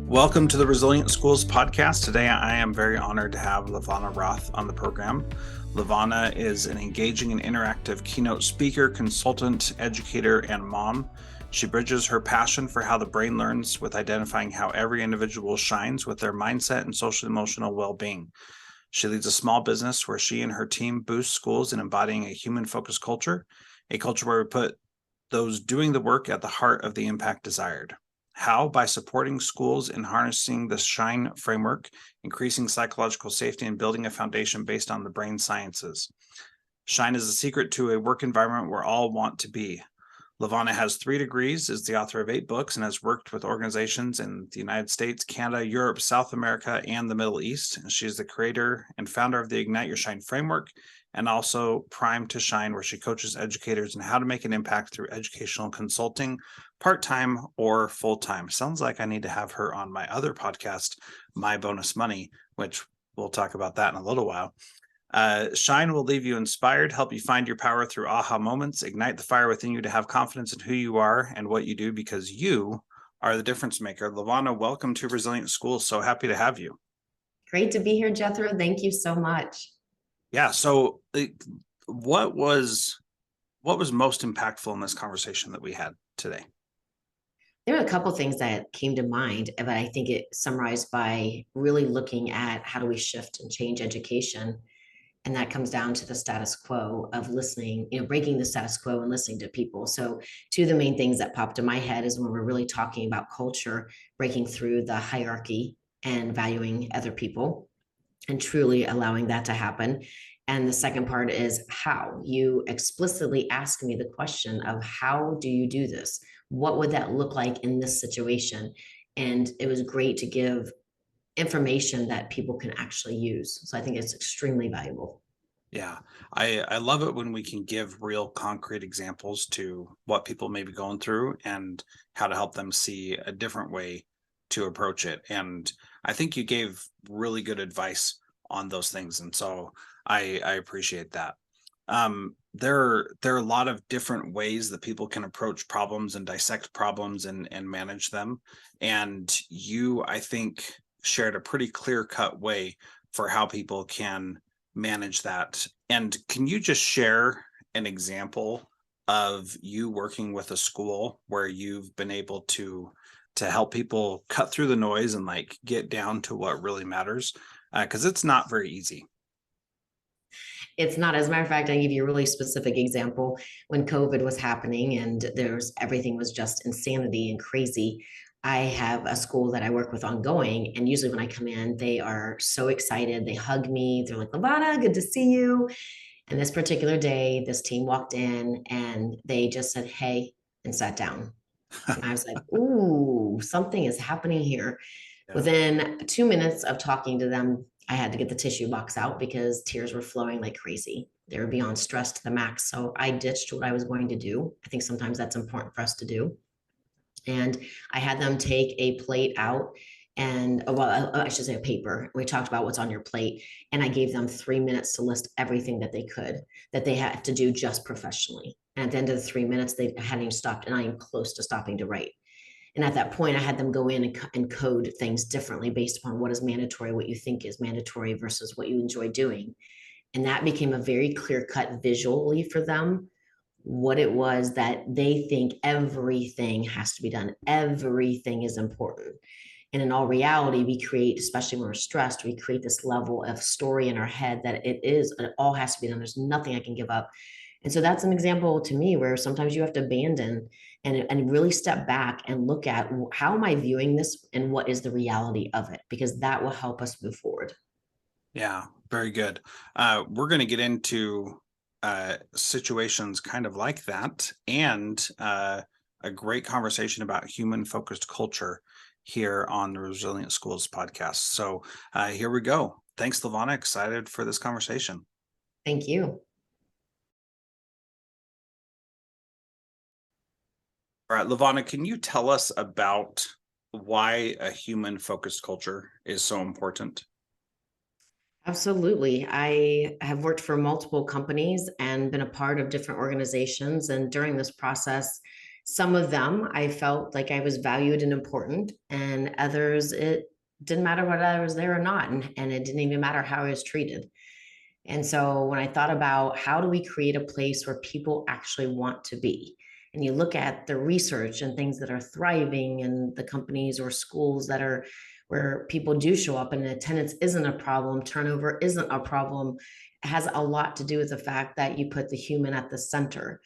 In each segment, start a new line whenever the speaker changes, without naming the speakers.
Welcome to the Resilient Schools podcast. Today, I am very honored to have LaVonna Roth on the program. LaVonna is an engaging and interactive keynote speaker, consultant, educator, and mom. She bridges her passion for how the brain learns with identifying how every individual shines with their mindset and social emotional well-being. She leads a small business where she and her team boost schools in embodying a human-focused culture, a culture where we put those doing the work at the heart of the impact desired. How? By supporting schools in harnessing the S.H.I.N.E framework, increasing psychological safety, and building a foundation based on the brain sciences. S.H.I.N.E is the secret to a work environment where all want to be. LaVonna has 3 degrees, is the author of 8 books, and has worked with organizations in the United States, Canada, Europe, South America, and the Middle East. She is the creator and founder of the Ignite Your S.H.I.N.E framework, and also Prime to Shine, where she coaches educators on how to make an impact through educational consulting, part-time or full-time. Sounds like I need to have her on my other podcast, My Bonus Money, which we'll talk about that in a little while. S.H.I.N.E will leave you inspired, help you find your power through aha moments, ignite the fire within you to have confidence in who you are and what you do, because you are the difference maker. LaVonna, welcome to Resilient Schools. So happy to have you.
Great to be here, Jethro. Thank you so much.
Yeah. So what was most impactful in this conversation that we had today?
There are a couple things that came to mind, but I think it summarized by really looking at how do we shift and change education. And that comes down to the status quo of listening, breaking the status quo and listening to people. So 2 of the main things that popped in my head is when we're really talking about culture, breaking through the hierarchy and valuing other people and truly allowing that to happen. And the second part is how you explicitly ask me the question of how do you do this? What would that look like in this situation? And it was great to give information that people can actually use. So I think it's extremely valuable.
Yeah, I love it when we can give real concrete examples to what people may be going through and how to help them see a different way to approach it. And I think you gave really good advice on those things. And so I appreciate that. There are a lot of different ways that people can approach problems and dissect problems and manage them. And you, I think, shared a pretty clear-cut way for how people can manage that. And can you just share an example of you working with a school where you've been able to help people cut through the noise and like get down to what really matters? Because it's not very easy.
It's not. As a matter of fact, I give you a really specific example. When COVID was happening and everything was just insanity and crazy, I have a school that I work with ongoing. And usually when I come in, they are so excited. They hug me. They're like, LaVonna, good to see you. And this particular day, this team walked in and they just said, hey, and sat down. And I was like, ooh, something is happening here.
Yeah.
Within 2 minutes of talking to them, I had to get the tissue box out because tears were flowing like crazy. They were beyond stress to the max. So I ditched what I was going to do. I think sometimes that's important for us to do. And I had them take a plate out and, well, I should say a paper. We talked about what's on your plate. And I gave them 3 minutes to list everything that they had to do just professionally. And at the end of the 3 minutes, they hadn't even stopped, and I am close to stopping to write. And at that point, I had them go in and code things differently based upon what is mandatory, what you think is mandatory versus what you enjoy doing. And that became a very clear cut visually for them, what it was that they think everything has to be done. Everything is important. And in all reality, we create, especially when we're stressed, we create this level of story in our head that it all has to be done. There's nothing I can give up. And so that's an example to me where sometimes you have to abandon and really step back and look at how am I viewing this and what is the reality of it, because that will help us move forward.
Yeah, very good. We're going to get into situations kind of like that and a great conversation about human-focused culture here on the Resilient Schools podcast. So here we go. Thanks, LaVonna. Excited for this conversation.
Thank you.
All right, LaVonna, can you tell us about why a human-focused culture is so important?
Absolutely. I have worked for multiple companies and been a part of different organizations. And during this process, Some of them I felt like I was valued and important, and others it didn't matter whether I was there or not, and it didn't even matter how I was treated. And so when I thought about how do we create a place where people actually want to be, and you look at the research and things that are thriving and the companies or schools that are where people do show up and attendance isn't a problem, turnover isn't a problem, it has a lot to do with the fact that you put the human at the center.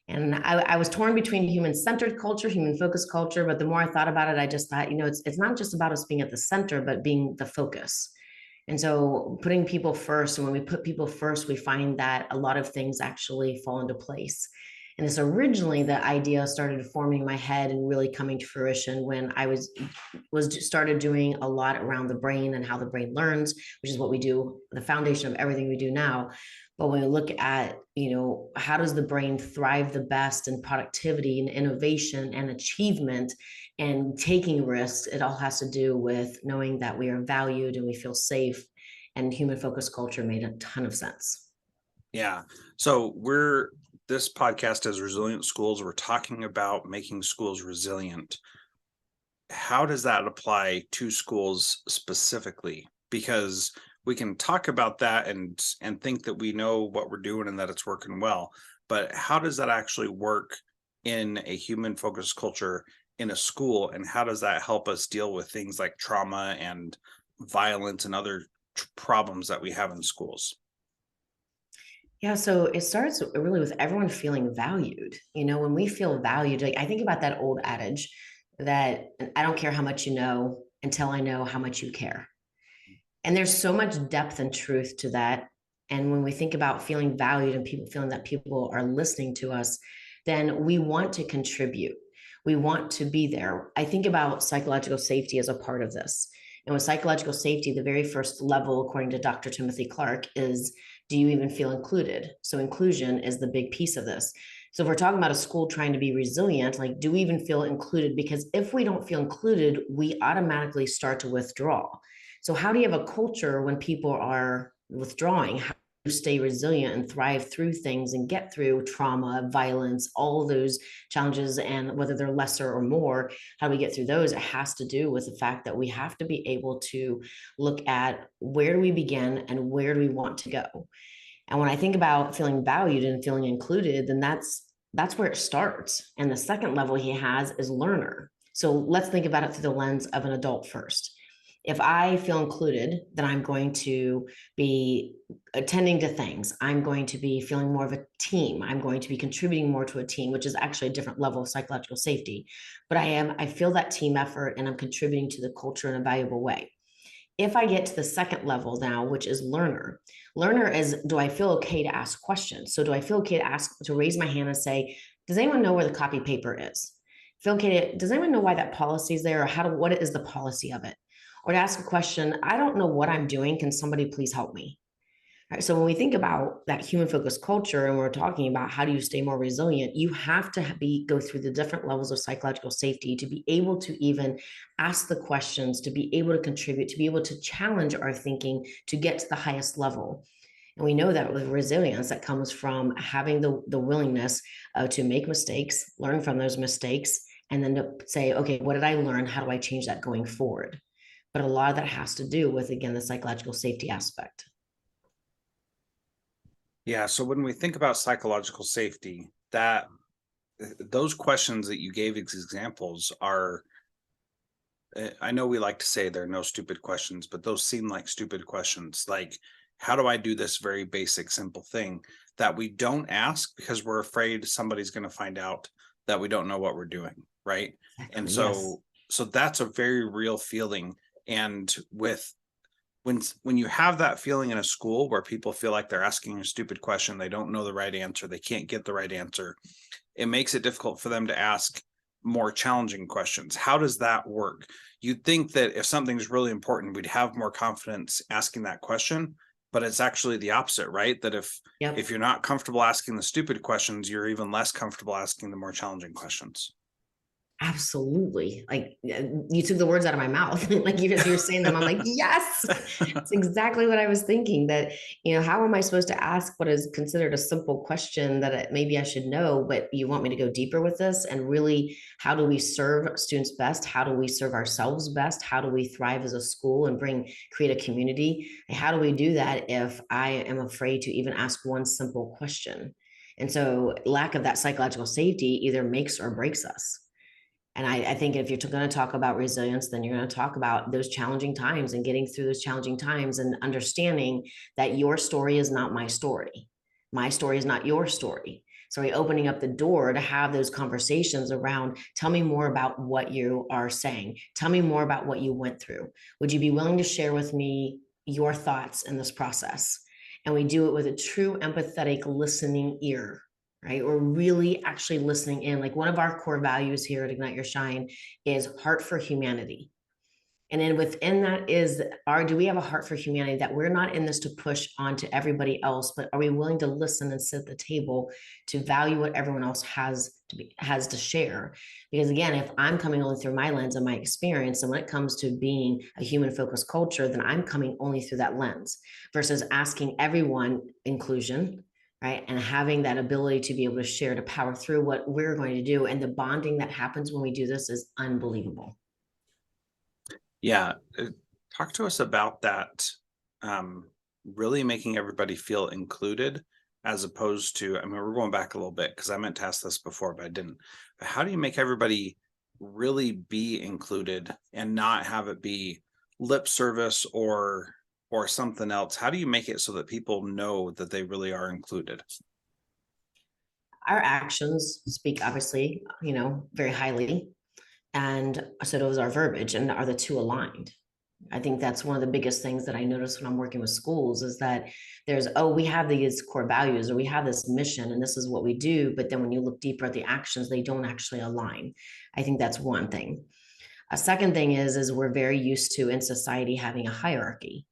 And I was torn between human centered culture, human focused culture. But the more I thought about it, I just thought, it's not just about us being at the center, but being the focus. And so putting people first, and when we put people first, we find that a lot of things actually fall into place. And this originally, the idea started forming in my head and really coming to fruition when I was started doing a lot around the brain and how the brain learns, which is what we do, the foundation of everything we do now. But when we look at, how does the brain thrive the best in productivity and innovation and achievement and taking risks, it all has to do with knowing that we are valued and we feel safe. And human focused culture made a ton of sense.
Yeah. So this podcast is Resilient Schools. We're talking about making schools resilient. How does that apply to schools specifically? Because we can talk about that and think that we know what we're doing and that it's working well, but how does that actually work in a human focused culture in a school, and how does that help us deal with things like trauma and violence and other problems that we have in schools?
Yeah, so it starts really with everyone feeling valued. When we feel valued, like I think about that old adage that I don't care how much you know until I know how much you care. And there's so much depth and truth to that. And when we think about feeling valued and people feeling that people are listening to us, then we want to contribute. We want to be there. I think about psychological safety as a part of this. And with psychological safety, the very first level, according to Dr. Timothy Clark, is do you even feel included? So inclusion is the big piece of this. So if we're talking about a school trying to be resilient, like, do we even feel included? Because if we don't feel included, we automatically start to withdraw. So how do you have a culture when people are withdrawing? How do you stay resilient and thrive through things and get through trauma, violence, all those challenges, and whether they're lesser or more, how do we get through those? It has to do with the fact that we have to be able to look at where do we begin and where do we want to go. And when I think about feeling valued and feeling included, then that's where it starts. And the second level he has is learner. So let's think about it through the lens of an adult first. If I feel included, then I'm going to be attending to things. I'm going to be feeling more of a team. I'm going to be contributing more to a team, which is actually a different level of psychological safety. But I feel that team effort and I'm contributing to the culture in a valuable way. If I get to the second level now, which is learner, learner is, do I feel okay to ask questions? So do I feel okay to raise my hand and say, does anyone know where the copy paper is? Feel okay does anyone know why that policy is there, or what is the policy of it? Or to ask a question, I don't know what I'm doing. Can somebody please help me? All right, so when we think about that human focused culture and we're talking about how do you stay more resilient, you have to go through the different levels of psychological safety to be able to even ask the questions, to be able to contribute, to be able to challenge our thinking to get to the highest level. And we know that with resilience, that comes from having the willingness to make mistakes, learn from those mistakes, and then to say, okay, what did I learn? How do I change that going forward? But a lot of that has to do with, again, the psychological safety aspect.
Yeah. So when we think about psychological safety, that those questions that you gave as examples are, I know we like to say there are no stupid questions, but those seem like stupid questions. Like, how do I do this very basic, simple thing that we don't ask because we're afraid somebody's going to find out that we don't know what we're doing, right?
Exactly,
And
yes.
so that's a very real feeling. And when you have that feeling in a school where people feel like they're asking a stupid question, they don't know the right answer, they can't get the right answer, it makes it difficult for them to ask more challenging questions. How does that work? You'd think that if something's really important, we'd have more confidence asking that question, but it's actually the opposite, right? That if
Yep.
you're not comfortable asking the stupid questions, you're even less comfortable asking the more challenging questions.
Absolutely. Like you took the words out of my mouth. Like as you're saying them, I'm like, yes, it's exactly what I was thinking. That, how am I supposed to ask what is considered a simple question that maybe I should know, but you want me to go deeper with this? And really, how do we serve students best? How do we serve ourselves best? How do we thrive as a school and create a community? And how do we do that if I am afraid to even ask one simple question? And so lack of that psychological safety either makes or breaks us. And I think if you're going to talk about resilience, then you're going to talk about those challenging times and getting through those challenging times and understanding that your story is not my story. My story is not your story. So we're opening up the door to have those conversations around, tell me more about what you are saying. Tell me more about what you went through. Would you be willing to share with me your thoughts in this process? And we do it with a true empathetic listening ear, right? We're really actually listening in. Like one of our core values here at Ignite Your Shine is heart for humanity. And then within that is do we have a heart for humanity, that we're not in this to push onto everybody else, but are we willing to listen and sit at the table to value what everyone else has to share? Because again, if I'm coming only through my lens and my experience, and when it comes to being a human focused culture, then I'm coming only through that lens versus asking everyone inclusion, right? And having that ability to be able to share, to power through what we're going to do. And the bonding that happens when we do this is unbelievable.
Yeah. Talk to us about that. Really making everybody feel included, as opposed to, I mean, we're going back a little bit because I meant to ask this before, but I didn't. But how do you make everybody really be included and not have it be lip service or something else? How do you make it so that people know that they really are included?
Our actions speak obviously, very highly. And so does our verbiage, and are the two aligned? I think that's one of the biggest things that I notice when I'm working with schools is that we have these core values, or we have this mission and this is what we do. But then when you look deeper at the actions, they don't actually align. I think that's one thing. A second thing is we're very used to in society having a hierarchy.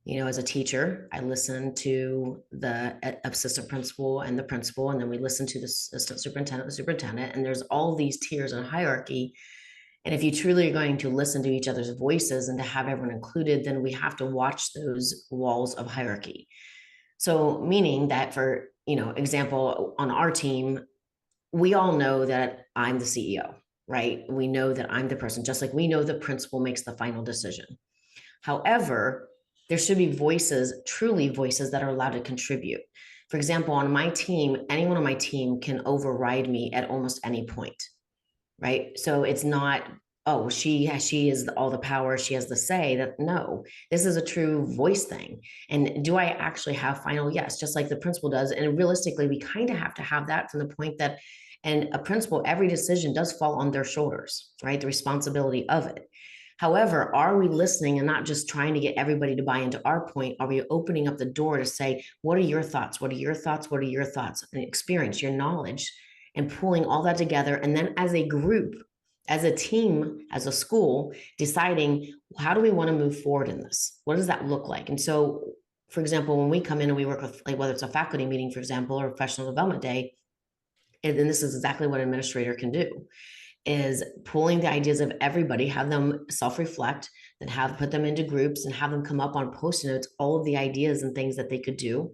As a teacher, I listen to the assistant principal and the principal, and then we listen to the assistant superintendent, the superintendent, and there's all these tiers and hierarchy. And if you truly are going to listen to each other's voices and to have everyone included, then we have to watch those walls of hierarchy. So meaning that for, example, on our team, we all know that I'm the CEO, right? We know that I'm the person, just like we know the principal makes the final decision. However, there should be voices, truly voices that are allowed to contribute. For example, on my team, anyone on my team can override me at almost any point, right? So it's not, oh, she is all the power, she has the say. That no, this is a true voice thing. And do I actually have final yes, just like the principal does? And realistically, we kind of have to have that from the point that, and a principal, every decision does fall on their shoulders, right? The responsibility of it. However, are we listening and not just trying to get everybody to buy into our point? Are we opening up the door to say, what are your thoughts? What are your thoughts? What are your thoughts? And experience, your knowledge, and pulling all that together. And then as a group, as a team, as a school, deciding how do we want to move forward in this? What does that look like? And so, for example, when we come in and we work with, like, whether it's a faculty meeting, for example, or professional development day, and then this is exactly what an administrator can do, is pulling the ideas of everybody, have them self-reflect, then put them into groups and have them come up on post-it notes, all of the ideas and things that they could do.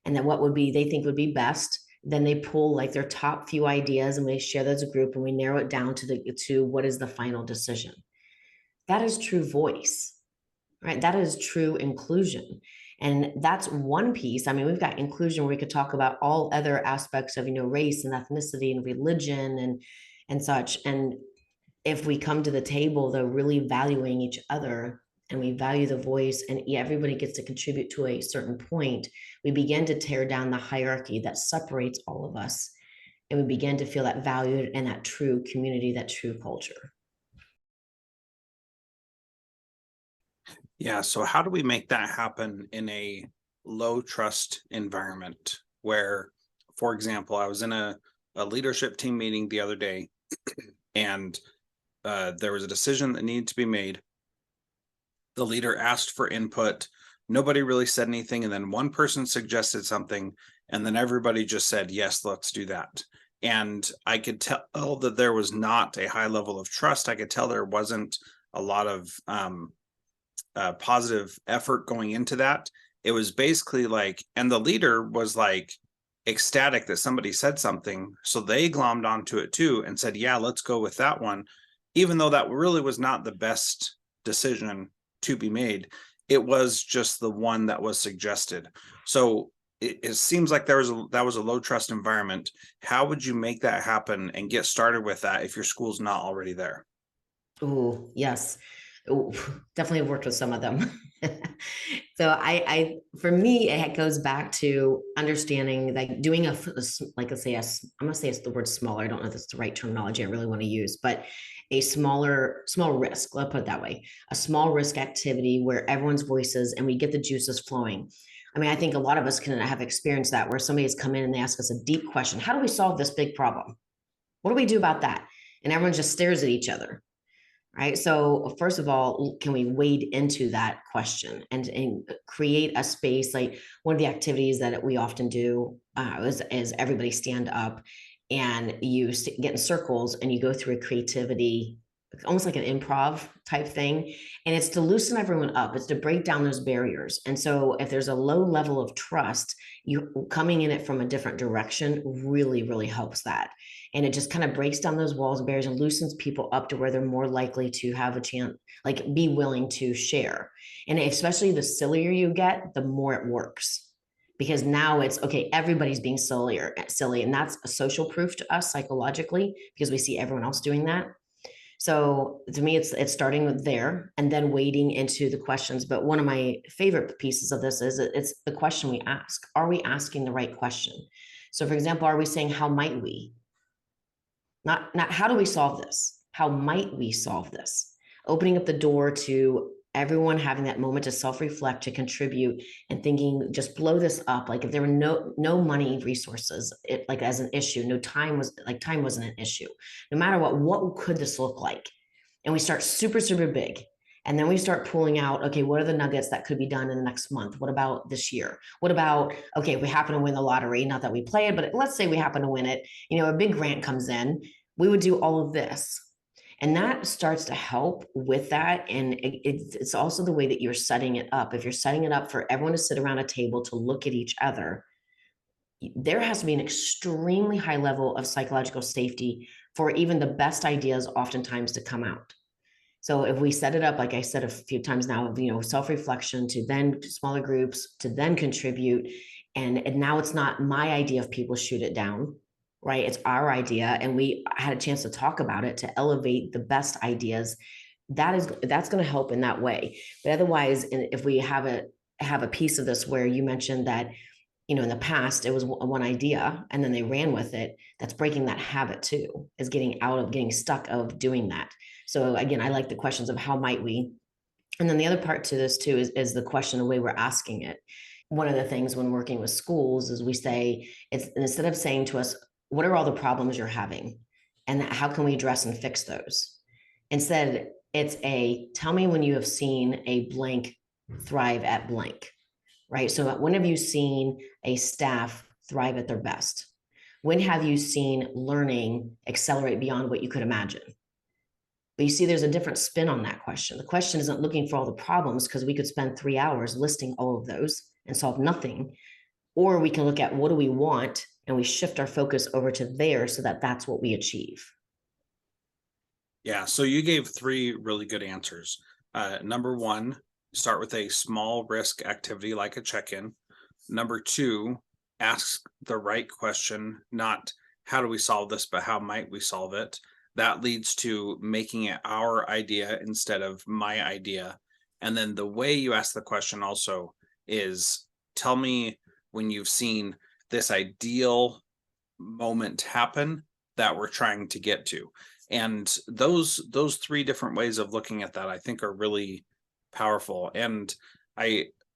And then they think would be best. Then they pull like their top few ideas and we share those as a group and we narrow it down to what is the final decision. That is true voice, right? That is true inclusion. And that's one piece. I mean, we've got inclusion where we could talk about all other aspects of, race and ethnicity and religion and such. And if we come to the table, though, really valuing each other, and we value the voice, and everybody gets to contribute to a certain point, we begin to tear down the hierarchy that separates all of us. And we begin to feel that valued and that true community, that true culture.
Yeah. So how do we make that happen in a low trust environment where, for example, I was in a leadership team meeting the other day and there was a decision that needed to be made. The leader asked for input. Nobody really said anything. And then one person suggested something. And then everybody just said, yes, let's do that. And I could tell that there was not a high level of trust. I could tell there wasn't a lot of positive effort going into that. It was basically like, and the leader was like ecstatic that somebody said something. So they glommed onto it too and said, yeah, let's go with that one. Even though that really was not the best decision to be made, it was just the one that was suggested. So it seems like that was a low trust environment. How would you make that happen and get started with that if your school's not already there?
Oh, yes. Ooh, definitely have worked with some of them. So for me, it goes back to understanding, like doing like let's say, I'm gonna say it's the word smaller. I don't know if that's the right terminology I really want to use, but a small risk, let's put it that way, a small risk activity where everyone's voices and we get the juices flowing. I mean, I think a lot of us can have experienced that where somebody has come in and they ask us a deep question. How do we solve this big problem? What do we do about that? And everyone just stares at each other, right? So first of all, can we wade into that question and create a space? Like one of the activities that we often do is everybody stand up and you get in circles and you go through a creativity, almost like an improv type thing. And it's to loosen everyone up. It's to break down those barriers. And so if there's a low level of trust, you coming in it from a different direction really, really helps that. And it just kind of breaks down those walls and barriers and loosens people up to where they're more likely to have a chance, like be willing to share. And especially the sillier you get, the more it works. Because now it's okay, everybody's being silly, and that's a social proof to us psychologically because we see everyone else doing that. So to me, it's starting with there and then wading into the questions. But one of my favorite pieces of this is it's the question we ask. Are we asking the right question? So for example, are we saying, how might we? Not how do we solve this? How might we solve this? Opening up the door to everyone having that moment to self-reflect, to contribute, and thinking, just blow this up. Like if there were no money resources, it like as an issue, time wasn't an issue. No matter what could this look like? And we start super, super big. And then we start pulling out, okay, what are the nuggets that could be done in the next month? What about this year? What about, okay, if we happen to win the lottery, not that we play it, but let's say we happen to win it, a big grant comes in, we would do all of this. And that starts to help with that. And it's also the way that you're setting it up. If you're setting it up for everyone to sit around a table to look at each other, there has to be an extremely high level of psychological safety for even the best ideas oftentimes to come out. So if we set it up, like I said a few times now, of self-reflection to then smaller groups to then contribute. And now it's not my idea if people shoot it down, right? It's our idea. And we had a chance to talk about it to elevate the best ideas. That's going to help in that way. But otherwise, if we have a piece of this where you mentioned that, in the past, it was one idea and then they ran with it. That's breaking that habit too, is getting stuck of doing that. So again, I like the questions of how might we, and then the other part to this too is the question, the way we're asking it. One of the things when working with schools is we say, it's instead of saying to us, what are all the problems you're having? And how can we address and fix those? Instead, it's tell me when you have seen a blank thrive at blank, right? So when have you seen a staff thrive at their best? When have you seen learning accelerate beyond what you could imagine? But you see, there's a different spin on that question. The question isn't looking for all the problems, because we could spend 3 hours listing all of those and solve nothing. Or we can look at what do we want and we shift our focus over to there so that that's what we achieve.
Yeah, so you gave 3 really good answers. Number 1, start with a small risk activity like a check-in. Number 2, ask the right question, not how do we solve this, but how might we solve it? That leads to making it our idea instead of my idea. And then the way you ask the question also is, tell me when you've seen this ideal moment happen that we're trying to get to. And those 3 different ways of looking at that, I think, are really powerful. And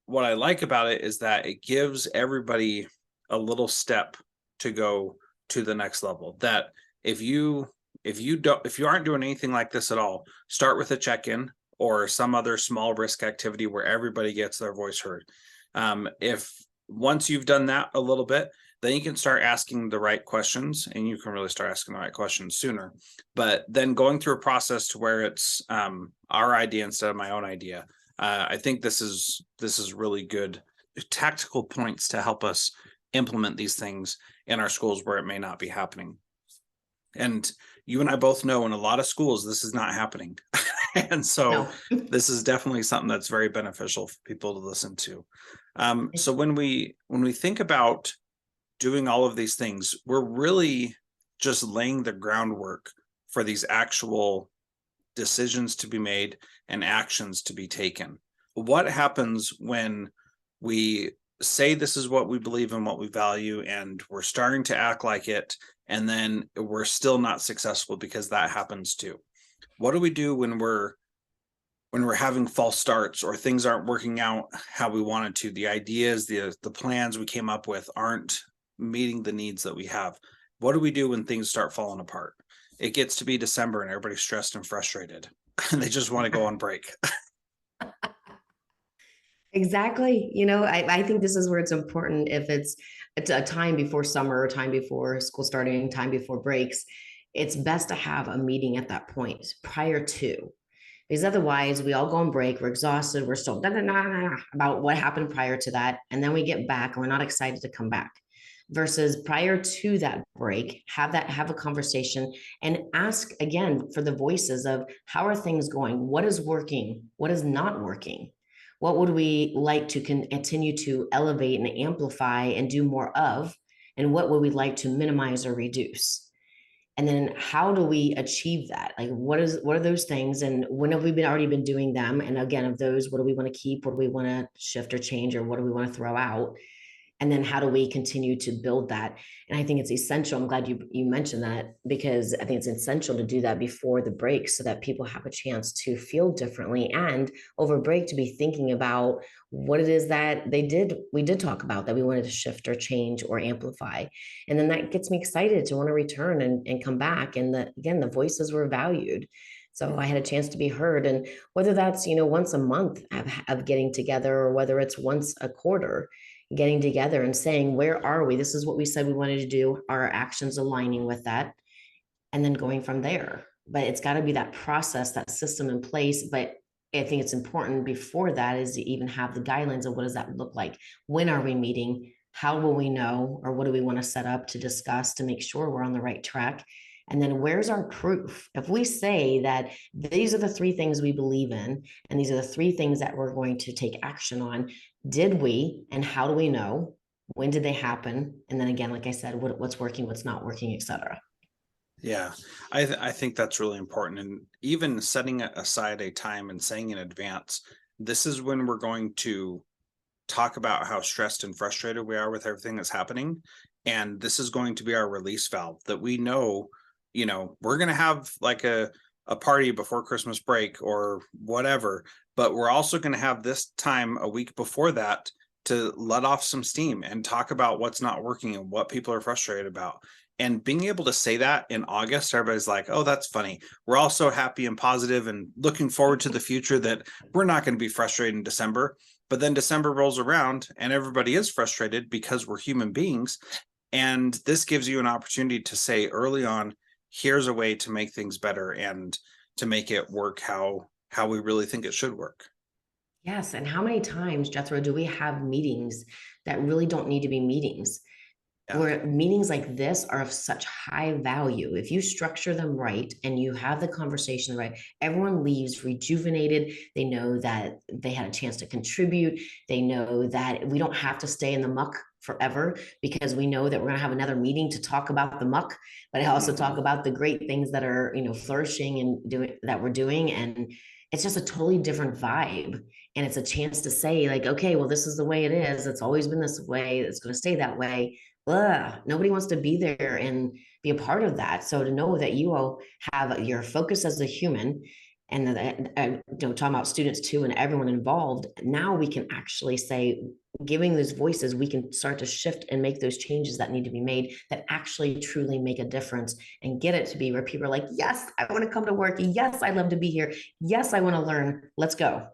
what I like about it is that it gives everybody a little step to go to the next level. That if you aren't doing anything like this at all, start with a check-in or some other small risk activity where everybody gets their voice heard. If once you've done that a little bit, then you can start asking the right questions, and you can really start asking the right questions sooner. But then going through a process to where it's our idea instead of my own idea. I think this is really good tactical points to help us implement these things in our schools where it may not be happening. And you and I both know in a lot of schools, this is not happening. And so this is definitely something that's very beneficial for people to listen to. So when we think about doing all of these things, we're really just laying the groundwork for these actual decisions to be made and actions to be taken. What happens when we say this is what we believe and what we value, and we're starting to act like it, and then we're still not successful because that happens too? What do we do when we're having false starts or things aren't working out how we wanted to? The ideas, the plans we came up with aren't meeting the needs that we have. What do we do when things start falling apart? It gets to be December and everybody's stressed and frustrated and they just want to go on break.
Exactly. I think this is where it's important. If it's a time before summer, time before school starting, time before breaks, it's best to have a meeting at that point prior to, because otherwise we all go on break, we're exhausted, we're still about what happened prior to that. And then we get back and we're not excited to come back. Versus prior to that break, have a conversation and ask again for the voices of how are things going? What is working? What is not working? What would we like to continue to elevate and amplify and do more of? And what would we like to minimize or reduce? And then how do we achieve that? Like what are those things? And when have we already been doing them? And again, of those, what do we want to keep? What do we want to shift or change? Or what do we want to throw out? And then how do we continue to build that? And I think it's essential. I'm glad you mentioned that, because I think it's essential to do that before the break so that people have a chance to feel differently, and over break to be thinking about what it is that we did talk about that we wanted to shift or change or amplify. And then that gets me excited to want to return and come back. And again, the voices were valued. So I had a chance to be heard. And whether that's, once a month of getting together, or whether it's once a quarter, getting together and saying, where are we? This is what we said we wanted to do. Our actions aligning with that, and then going from there. But it's got to be that process, that system in place. But I think it's important before that is to even have the guidelines of what does that look like? When are we meeting? How will we know? Or what do we want to set up to discuss to make sure we're on the right track? And then where's our proof? If we say that these are the three things we believe in, and these are the three things that we're going to take action on, did we, and how do we know? When did they happen? And then again, like I said, what's working, what's not working, et cetera.
Yeah, I think that's really important. And even setting aside a time and saying in advance, this is when we're going to talk about how stressed and frustrated we are with everything that's happening. And this is going to be our release valve, that we know, we're going to have like a party before Christmas break or whatever, but we're also going to have this time a week before that to let off some steam and talk about what's not working and what people are frustrated about. And being able to say that in August, everybody's like, oh, that's funny. We're all so happy and positive and looking forward to the future that we're not going to be frustrated in December. But then December rolls around and everybody is frustrated because we're human beings. And this gives you an opportunity to say early on, here's a way to make things better and to make it work how we really think it should work.
Yes. And how many times, Jethro, do we have meetings that really don't need to be meetings?
Yeah.
Where meetings like this are of such high value. If you structure them right and you have the conversation right, everyone leaves rejuvenated. They know that they had a chance to contribute. They know that we don't have to stay in the muck forever, because we know that we're going to have another meeting to talk about the muck, but also talk about the great things that are, flourishing and doing that we're doing. And it's just a totally different vibe. And it's a chance to say, like, okay, well, this is the way it is. It's always been this way. It's going to stay that way. Nobody wants to be there and be a part of that. So to know that you all have your focus as a human, and that, talking about students too and everyone involved, now we can actually say, giving those voices, we can start to shift and make those changes that need to be made that actually truly make a difference, and get it to be where people are like, yes, I want to come to work. Yes, I love to be here. Yes, I want to learn. Let's go.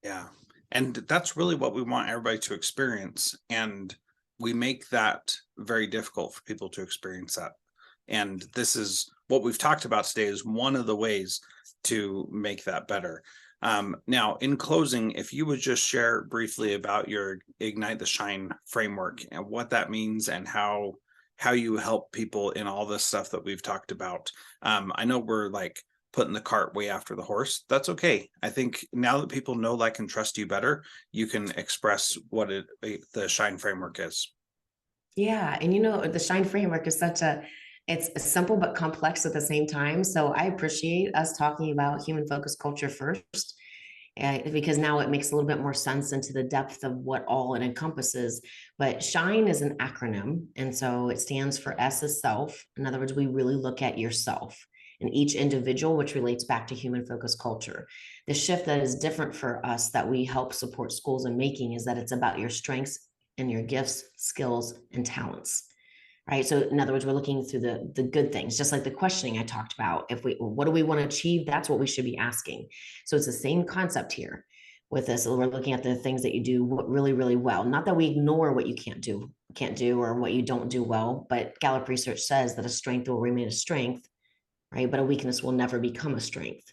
Yeah. And that's really what we want everybody to experience. And we make that very difficult for people to experience that. And this is what we've talked about today, is one of the ways to make that better. Now, in closing, if you would just share briefly about your Ignite the S.H.I.N.E framework and what that means and how you help people in all this stuff that we've talked about. I know we're like putting the cart way after the horse. That's okay. I think now that people know, like, and trust you better, you can express what the S.H.I.N.E framework is.
Yeah. And the S.H.I.N.E framework is it's simple but complex at the same time. So I appreciate us talking about human focused culture first, because now it makes a little bit more sense into the depth of what all it encompasses. But S.H.I.N.E is an acronym. And so it stands for S as self. In other words, we really look at yourself and each individual, which relates back to human focused culture. The shift that is different for us that we help support schools in making is that it's about your strengths and your gifts, skills, and talents. Right. So in other words, we're looking through the good things, just like the questioning I talked about. What do we want to achieve? That's what we should be asking. So it's the same concept here with this. We're looking at the things that you do really, really well. Not that we ignore what you can't do or what you don't do well, but Gallup research says that a strength will remain a strength, right? But a weakness will never become a strength.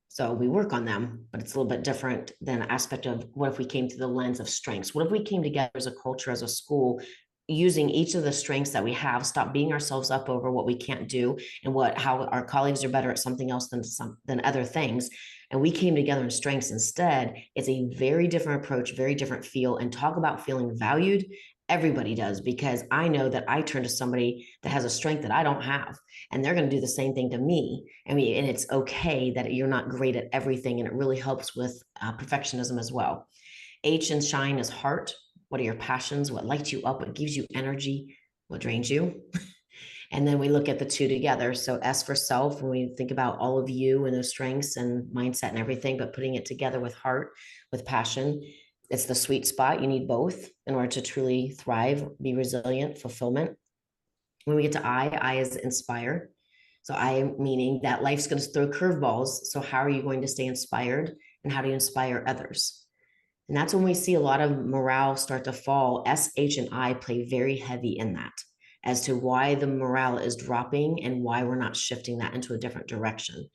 So we work on them, but it's a little bit different than an aspect of what if we came through the lens of strengths? What if we came together as a culture, as a school, using each of the strengths that we have, stop beating ourselves up over what we can't do and how our colleagues are better at something else than other things. And we came together in strengths instead. It's a very different approach, very different feel, and talk about feeling valued. Everybody does, because I know that I turn to somebody that has a strength that I don't have, and they're going to do the same thing to me. I mean, and it's okay that you're not great at everything. And it really helps with perfectionism as well. H and S.H.I.N.E is heart. What are your passions? What lights you up? What gives you energy? What drains you? And then we look at the two together. So S for self, when we think about all of you and those strengths and mindset and everything, but putting it together with heart, with passion, it's the sweet spot. You need both in order to truly thrive, be resilient, fulfillment. When we get to I is inspire. So I meaning that life's going to throw curveballs. So how are you going to stay inspired, and how do you inspire others? And that's when we see a lot of morale start to fall. S, H, and I play very heavy in that as to why the morale is dropping and why we're not shifting that into a different direction.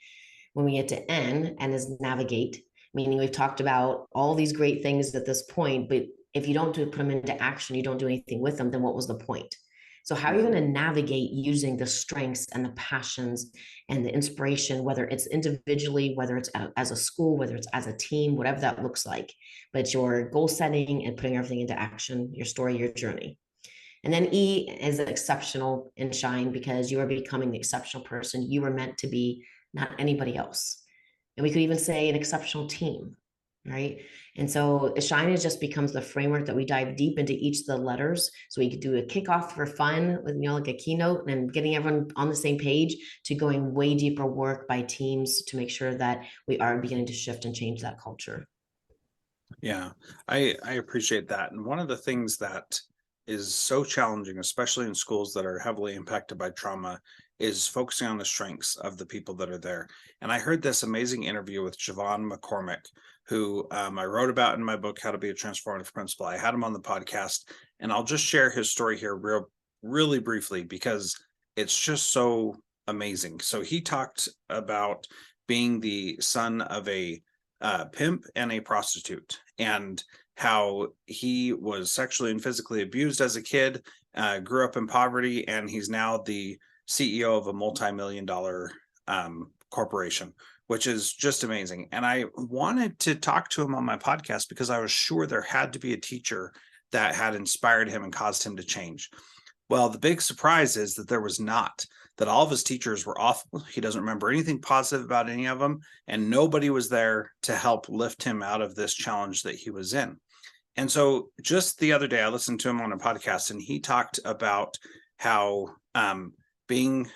When we get to N is navigate, meaning we've talked about all these great things at this point, but if you don't put them into action, you don't do anything with them, then what was the point? So how are you going to navigate using the strengths and the passions and the inspiration, whether it's individually, whether it's as a school, whether it's as a team, whatever that looks like, but your goal setting and putting everything into action, your story, your journey. And then E is exceptional and S.H.I.N.E because you are becoming the exceptional person you were meant to be, not anybody else. And we could even say an exceptional team, right? And so S.H.I.N.E just becomes the framework that we dive deep into each of the letters. So we could do a kickoff for fun with, like a keynote and getting everyone on the same page, to going way deeper work by teams to make sure that we are beginning to shift and change that culture.
Yeah, I appreciate that. And one of the things that is so challenging, especially in schools that are heavily impacted by trauma, is focusing on the strengths of the people that are there. And I heard this amazing interview with Javon McCormick, who I wrote about in my book, How to Be a Transformative Principal. I had him on the podcast, and I'll just share his story here really briefly, because it's just so amazing. So he talked about being the son of a pimp and a prostitute, and how he was sexually and physically abused as a kid, grew up in poverty, and he's now the CEO of a multi-million-dollar corporation, which is just amazing. And I wanted to talk to him on my podcast because I was sure there had to be a teacher that had inspired him and caused him to change. Well, the big surprise is that there was not, that all of his teachers were awful. He doesn't remember anything positive about any of them, and nobody was there to help lift him out of this challenge that he was in. And so just the other day, I listened to him on a podcast, and he talked about how being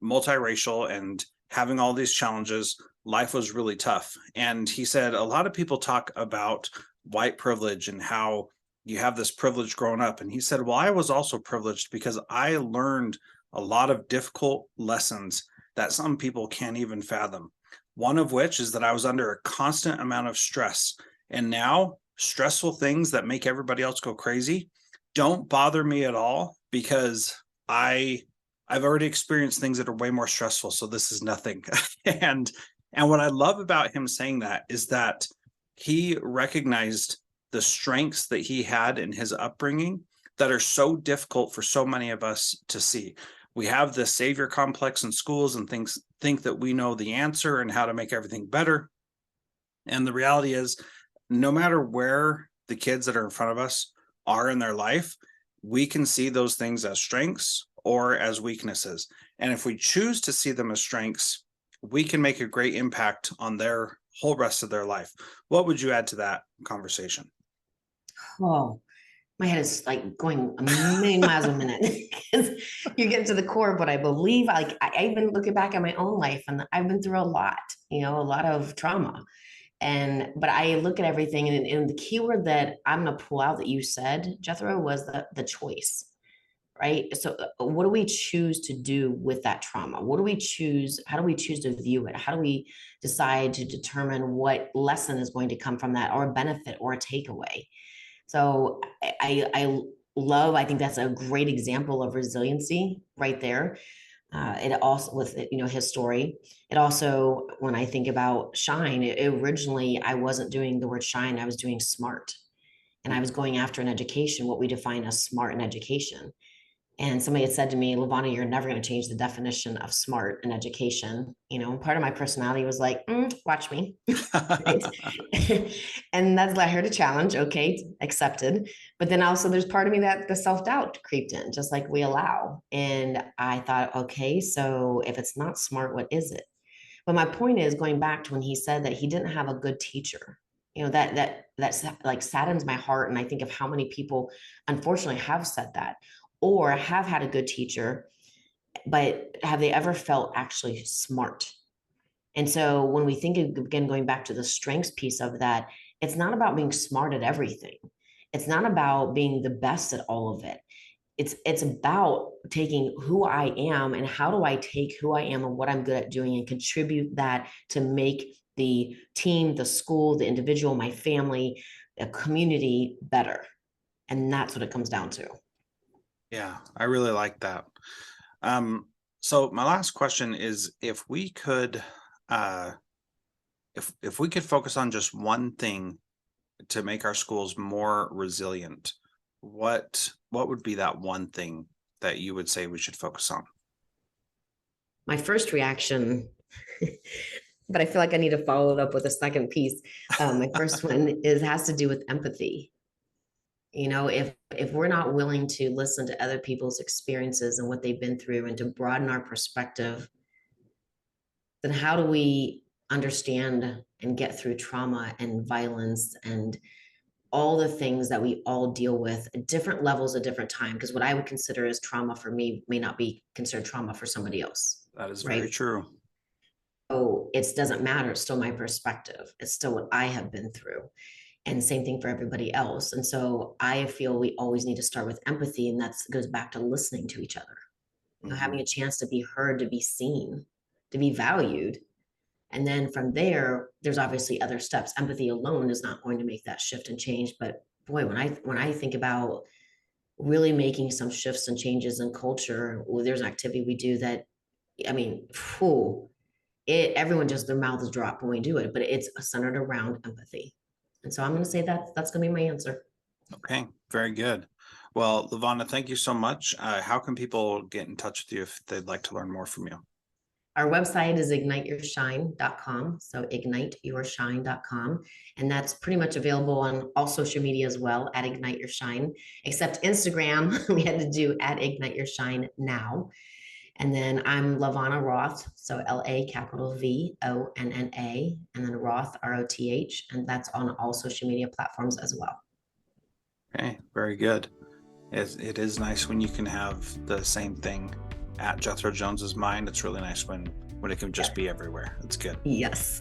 multiracial and having all these challenges, life was really tough. And he said a lot of people talk about white privilege and how you have this privilege growing up. And he said, well, I was also privileged because I learned a lot of difficult lessons that some people can't even fathom. One of which is that I was under a constant amount of stress. And now stressful things that make everybody else go crazy, don't bother me at all, because I've already experienced things that are way more stressful. So this is nothing. and what I love about him saying that is that he recognized the strengths that he had in his upbringing that are so difficult for so many of us to see. We have the savior complex in schools and things think that we know the answer and how to make everything better. And the reality is, no matter where the kids that are in front of us are in their life, we can see those things as strengths or as weaknesses. And if we choose to see them as strengths, we can make a great impact on their whole rest of their life. What would you add to that conversation?
Oh, my head is like going a million miles a minute because you get to the core of what I believe. Like I even looking back at my own life, and I've been through a lot, a lot of trauma. But I look at everything, and the keyword that I'm going to pull out that you said, Jethro, was the choice, right? So what do we choose to do with that trauma? What do we choose? How do we choose to view it? How do we decide to determine what lesson is going to come from that, or a benefit or a takeaway? So I love, I think that's a great example of resiliency right there. It also, with his story, it also, when I think about shine, originally I wasn't doing the word shine, I was doing smart, and I was going after an education, what we define as smart in education. And somebody had said to me, LaVonna, you're never going to change the definition of smart in education. Part of my personality was like, watch me. Right. And that's, I heard a challenge. Okay, accepted. But then also there's part of me that the self-doubt creeped in, just like we allow. And I thought, okay, so if it's not smart, what is it? But my point is, going back to when he said that he didn't have a good teacher, that's like saddens my heart. And I think of how many people unfortunately have said that, or have had a good teacher, but have they ever felt actually smart? And so when we think, again, going back to the strengths piece of that, it's not about being smart at everything. It's not about being the best at all of it. It's about taking who I am and how do I take who I am and what I'm good at doing and contribute that to make the team, the school, the individual, my family, the community better. And that's what it comes down to.
Yeah, I really like that. So my last question is, if we could if we could focus on just one thing to make our schools more resilient, what would be that one thing that you would say we should focus on?
My first reaction, but I feel like I need to follow it up with a second piece. My first one has to do with empathy. If we're not willing to listen to other people's experiences and what they've been through and to broaden our perspective, then how do we understand and get through trauma and violence and all the things that we all deal with at different levels at different time? Because what I would consider as trauma for me may not be considered trauma for somebody else.
That is very
Right.
true.
So it doesn't matter. It's still my perspective. It's still what I have been through. And same thing for everybody else. And so I feel we always need to start with empathy. And that goes back to listening to each other, having a chance to be heard, to be seen, to be valued. And then from there, there's obviously other steps. Empathy alone is not going to make that shift and change. But boy, when I think about really making some shifts and changes in culture, well, there's an activity we do that, I mean, everyone just, their mouth is dropped when we do it, but it's centered around empathy. And so I'm going to say that's going to be my answer.
Okay, very good. Well, LaVonna, thank you so much. How can people get in touch with you if they'd like to learn more from you?
Our website is igniteyoursshine.com. So igniteyoursshine.com. And that's pretty much available on all social media as well at Ignite Your S.H.I.N.E, except Instagram, we had to do at Ignite Your S.H.I.N.E now. And then I'm LaVonna Roth. So LaVonna, and then Roth, ROTH. And that's on all social media platforms as well.
Okay, very good. It is nice when you can have the same thing at Jethro Jones's mind. It's really nice when it can just be everywhere. It's good.
Yes.